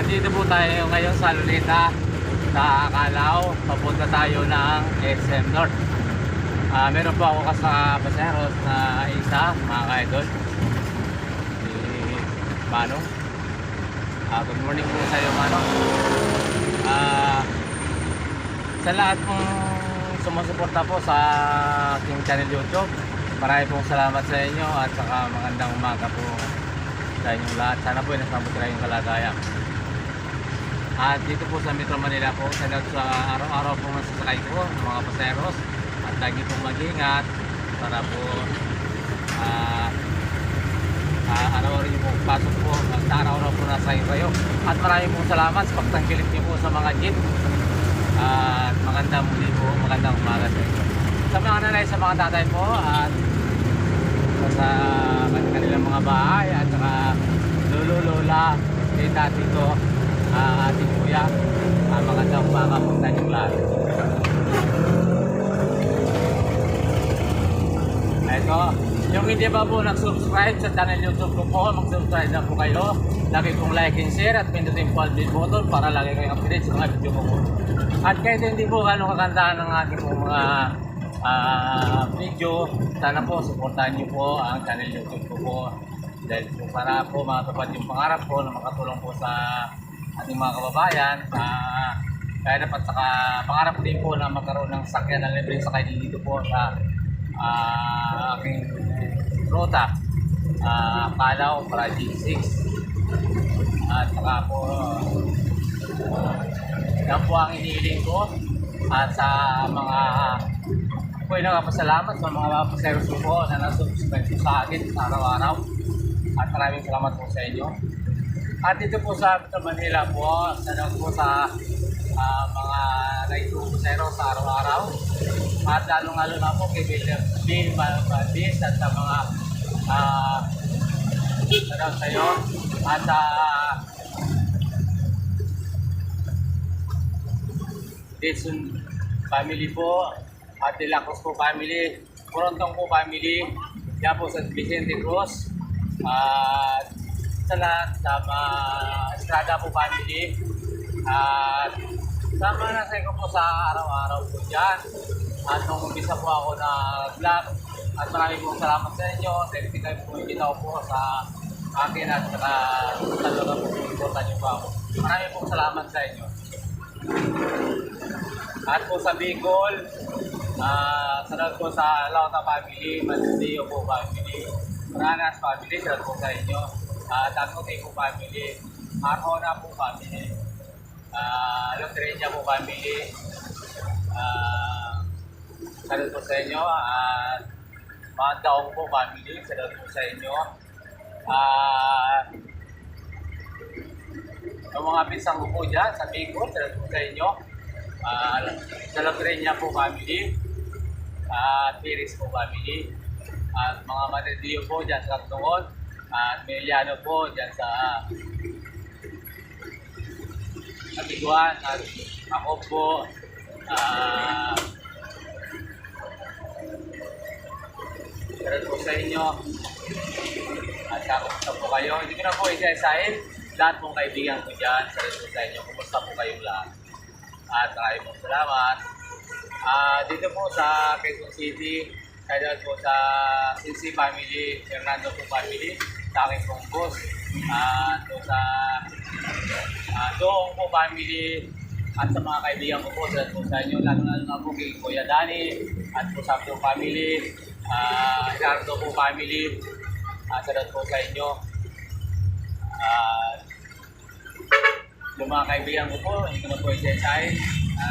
Nandito po tayo ngayon sa Luneta, sa Calao. Papunta tayo ng SM North. Meron po ako kasama paseros na isa, mga ka-idol. Si Manong. Good morning po sa iyo, Manong. Sa lahat pong sumusuporta po sa aking channel YouTube, marami pong salamat sa inyo at saka magandang umaga po sa inyong lahat. Sana po nasa mabuti kayong kalagayan. At dito po sa Metro Manila po, sa araw-araw po masasakay ko ng mga paseros at lagi pong mag-ingat para po araw-araw yung po pasok po at araw-araw po nasa kayo. At maraming pong salamat sa pagtangkilik niyo po sa mga jeep at magandang muli po, magandang umaga sa inyo. Sa mga nanay, sa mga tatay po at sa kanilang mga bahay at saka lolo-lola, tita, tito, ating kuya, magandang umaga po sa inyong lahat. Ito, yung hindi pa po nag-subscribe sa channel YouTube ko po, mag-subscribe na po kayo. Lagi kong like and share at pindutin po ang bell button para lagi kayong update sa mga video ko po. At kahit hindi po gano'ng kagandahan ng ating mga video, sana po supportahan niyo po ang channel YouTube ko po. Dahil po para po matupad yung pangarap ko na makatulong po sa ating mga kababayan. Kaya dapat saka pangarap ko din po na magkaroon ng sakyan na libre sakay dito po sa aking ruta, Calao, Project 6. At saka po yan po ang inihiling ko at sa mga po ay nakapasalamat sa mga paseros ko po na nasubscribe sa akin sa araw-araw. At maraming salamat po sa inyo. At dito po sa Manila po, salamat po sa mga naitupusero sa araw-araw. At lalong-lalo na po kay Bill Valdez at sa mga salamat sa iyo. At Dixon family po, at De La Cruz po family, Corontong po family, yan po sa Vicente Cruz, at sa lahat sa Estrada po family, at sama na sa ko po sa araw-araw po dyan. At nung umpisa po ako na vlog, at maraming pong salamat sa inyo, dahil kayo po ikitaw po sa akin at saka talaga po important nyo po ako. Maraming pong salamat sa inyo. At po sa Bicol, salamat po sa Lauta family, Manzio po family, Ranas family, salamat po sa inyo. Tagote po family, Arjona po family, Lotreña po family, salamat po sa inyo. At mga Daong po family, salamat po sa inyo. Yung mga pinsang ko po dyan sa Bicol, salamat po sa inyo. Sa Lotreña po family, Piris po family, at mga Matedillo po dyan sa Katungon, at Meliano po dyan sa Atiguan, at ako po salamat po sa inyo. At kamusta po kayo? Hindi ko na po isa-isahin lahat pong kaibigan ko dyan. Salamat po sa inyo. Kumusta po kayong lahat? At maraming pong salamat. Dito po sa Quezon City, kaya po sa CC family, Fernando po family, sa aking pong boss. Po sa Doong po family, at sa mga kaibigan ko po, salamat po sa inyo. Lalo-lalo na po kay Kuya Dani, at po sa Abdo family, Ricardo po family, salamat po sa inyo. Yung mga kaibigan ko po, hindi ko na po isa-isahin.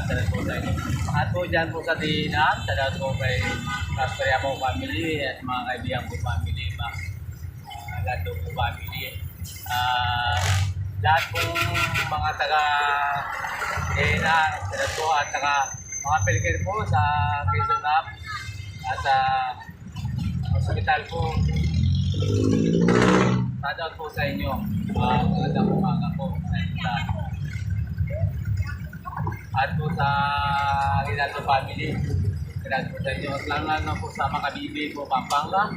Salamat po sa inyo. At po dyan po sa Dinam, salamat po kay Casperia po family at mga kaibigan po family, Lando po family. Lahat po mga taga-Dena, salamat po, at saka mga Pilker po sa Quezon Up at sa hospital po. Salamat po sa inyo. Magandang umaga po sa inyo lahat. At po sa Rinaldo family, salamat po sa inyo. At lang po sa Makabibi po, Pampanga.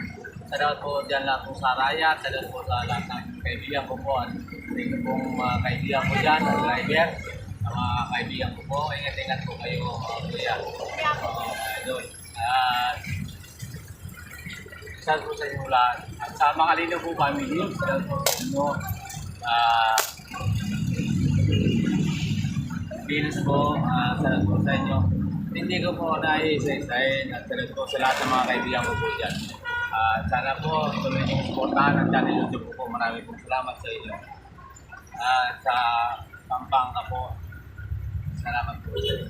Salamat po dyan lang po sa Raya. Salamat po sa lahat ng kaibigan ko po. At Thank you pong mga kaibigan ko dyan, ang driver. Ang mga kaibigan ko po, ingat-ingat po kayo, kuya. Idol. At saan po sa inyo lahat. At sa mga Lino po family, saan po sa inyo. Venus po, saan po sa inyo. Hindi ko po na-isa-isahin at saan po sa lahat ng mga kaibigan ko po dyan. Sana po tuloy niyong supportahan ang channel YouTube ko po. Maraming pong salamat sa inyo. Sa Pampanga po, salamat po sa inyo.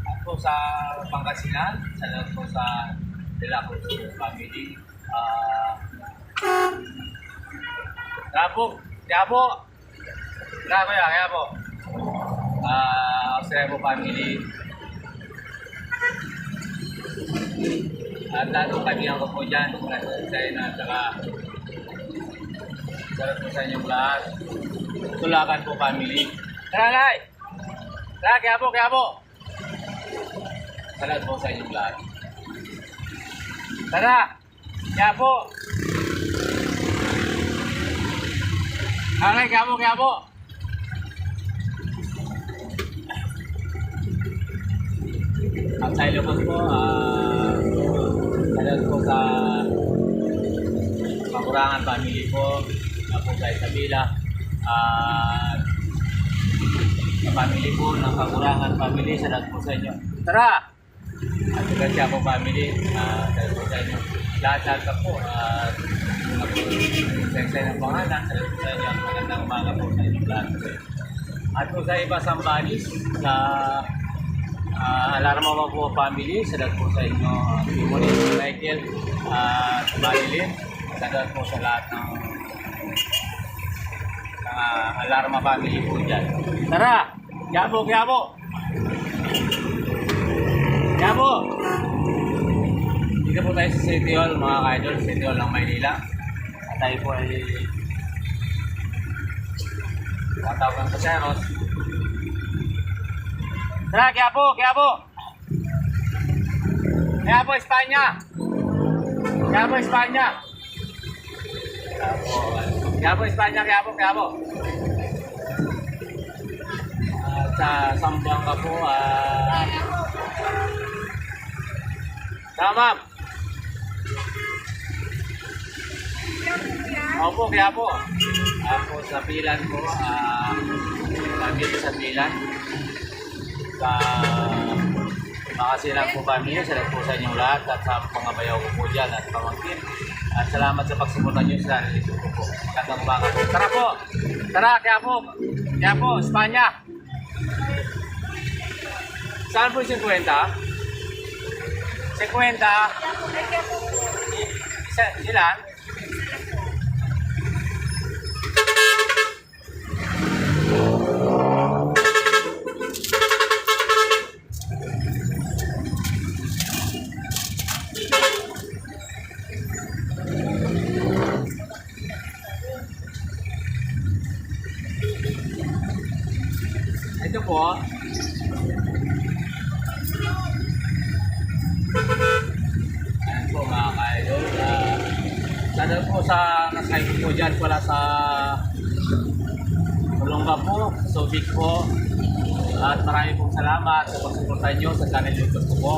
At po sa Pangasinan, salamat po sa De La Cruz family. Kaya po, kaya po. Australia po family. At lahat ng kaibigan ko po dyan, sa inyo at saka salamat po sa inyong lahat. Tulakan po family. Tara, Nay! Tara, kaya po! Salamat po sa inyong lahat. Tara! Kaya po! Nay, kaya po! At sa Ilocos po, salamat po sa Pakurangan family po, na po sa Isabela. At sa family po ng Pakurangan family, salamat po sa inyo. Tara! At sa po family, salamat po sa inyo. Lahat ka po. Sa ng pangalan, salamat po sa inyo. Magandang umaga po sa inyo lahat. At po sa iba Sambanis, sa Alarma mo po family, salamat po sa inyo. Timony, Michael, Marilyn, salamat po sa lahat ng Alarma family po dyan. Tara! Kaya po! Dito po tayo sa City Hall, mga ka-idol, City Hall ng Maynila. At tayo po ay tatawag ng Paseros. Tara, kaya po, Espanya. Kaya po. At sa Zamboanga po, tama. Opo, kaya po. Ako sa Pilan po, dito sa Pilan. Sa Makasilang po kami, salamat po sa inyong lahat at sa mga bayaw ko po dyan at pamangkin. At salamat sa pagsuporta nyo sa nalito ko po. Magandang umaga po. Tara, kaya po, Espanya. Saan po yung 50? 50? Ilan? Ito po. Ayan po mga ka-idol. Sana po sa nakain po dyan pala sa Olonga po, Subic po. At marami pong salamat sa pagsuporta nyo sa channel YouTube ko po.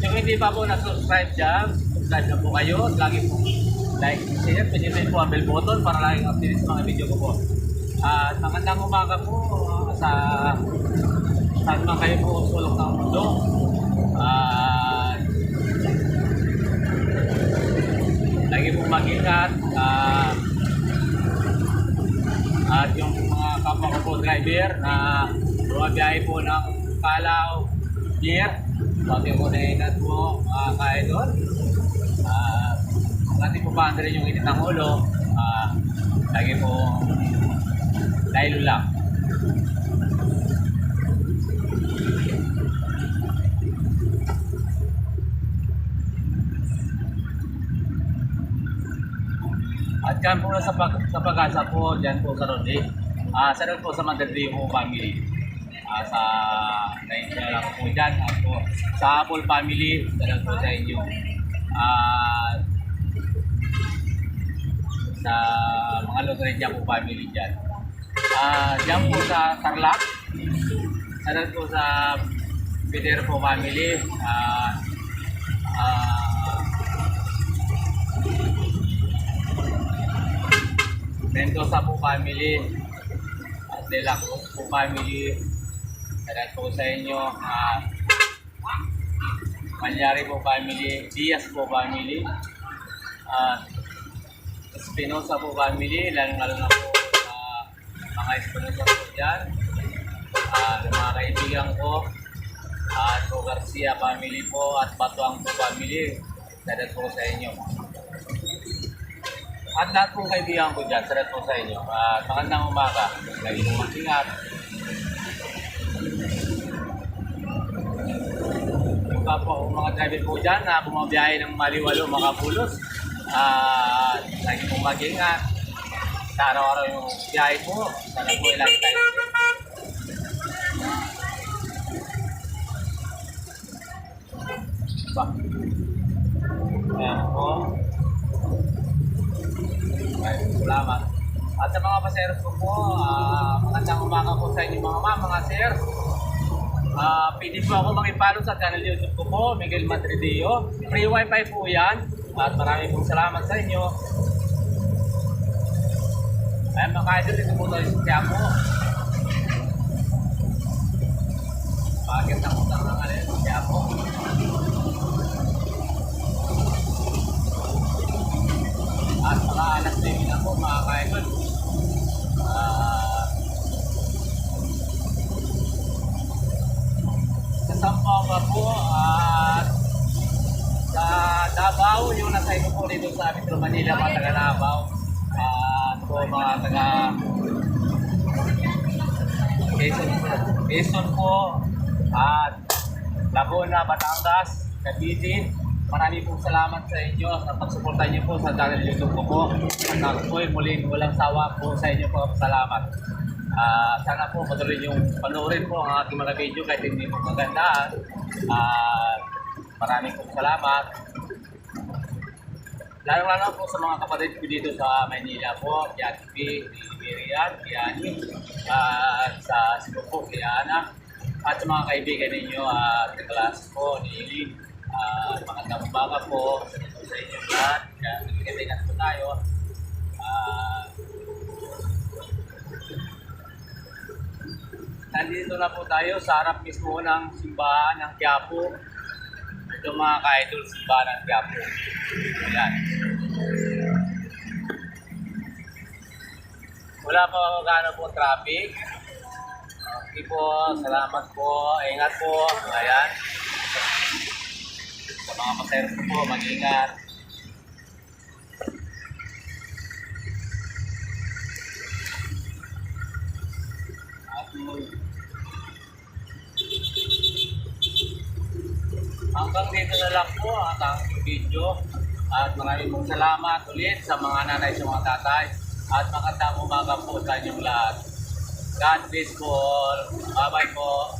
Kung hindi pa po na-subscribe dyan, subscribe na po kayo. Lagi po like, share, pinipin po ang bell button para laging update sa mga video ko po. At magandang umaga po sa saan man kayo po sulok ng mundo. Lagi po mag-ingat. At yung mga kapwa ko po driver na bumabiyahe po ng Calao, Pier, pati po na ingat po mga ka-idol. Lagi po pa rin yung init ng ulo. Lagi po dahil lang. At dyan po sa Pag-asa po, dyan po sa Rodley. Sarap po sa Mandalay po family. Sa naintindihan lang po dyan. At po sa Apple family, sarap po sa inyo. Sa mga mga Lodredia po family dyan. Diyan po sa Tarlac, sana po sa Pedro po family, Mendoza po family, De La Cruz po family, sana po sa inyo, Malyari po family, Diaz po family, Espinosa po family, lalo na po sa mga Espinosa po dyan, mga kaibigan ko, at po Garcia family po at Batuang po family, sadat po sa inyo. At lahat pong kaibigan ko dyan, sadat po sa inyo. Magandang umaga, lagi po mag-ingat. Yung pa po mga driver po dyan na bumabiyahe ng Maliwalo, Makapulos, lagi po mag-ingat. Sa araw-araw yung biyahe po, sana po ilang tayo. Ayan po. Ay, salamat. At sa mga paseros ko po, magandang umaga po sa inyo mga sir. Pwede po ako makipalo sa channel YouTube ko po, Miguel Madridillo. Free wifi po yan. At maraming pong salamat sa inyo. Ayan mga idol, ito po tayo sa Quiapo. Bakit na po ng alin sa Quiapo? At mga alas na yun ako mga kaidol. Sa Sampanga po at sa Davao, yung nasa ito po dito sa Metro Manila, mga taga Davao. At po mga taga Quezon po at Laguna, Batangas, Cavite. Maraming pong salamat sa inyo sa pagsuporta niyo po sa channel YouTube ko po. At ako po muling walang sawa po sa inyo po. Salamat. Sana po patuloy yung panoorin po ang aking mga video kahit hindi po maganda. Maraming pong salamat. Lalo po sa mga kapatid ko dito sa Manila po, Kian P, Miriam, Kiani, sa Cebu po, Kiana, at sa mga kaibigan ninyo, sa class po, ni Ili. Magandang umaga po sa inyo lahat. Nagkakatingan po tayo. Nandito na po tayo sa harap mismo ng simbahan ng Quiapo. Ito mga ka-idol, simbahan ng Quiapo. Ayan. Wala pa gaano po traffic. Okay po, salamat po. Ingat po. Ayan. Sa mga pasayros ko po, mag-ingat. Hanggang dito na lang po ang ating video. At maraming pong salamat ulit sa mga nanay, sa mga tatay. At magandang umaga po sa inyong lahat. God bless po all. Bye-bye po.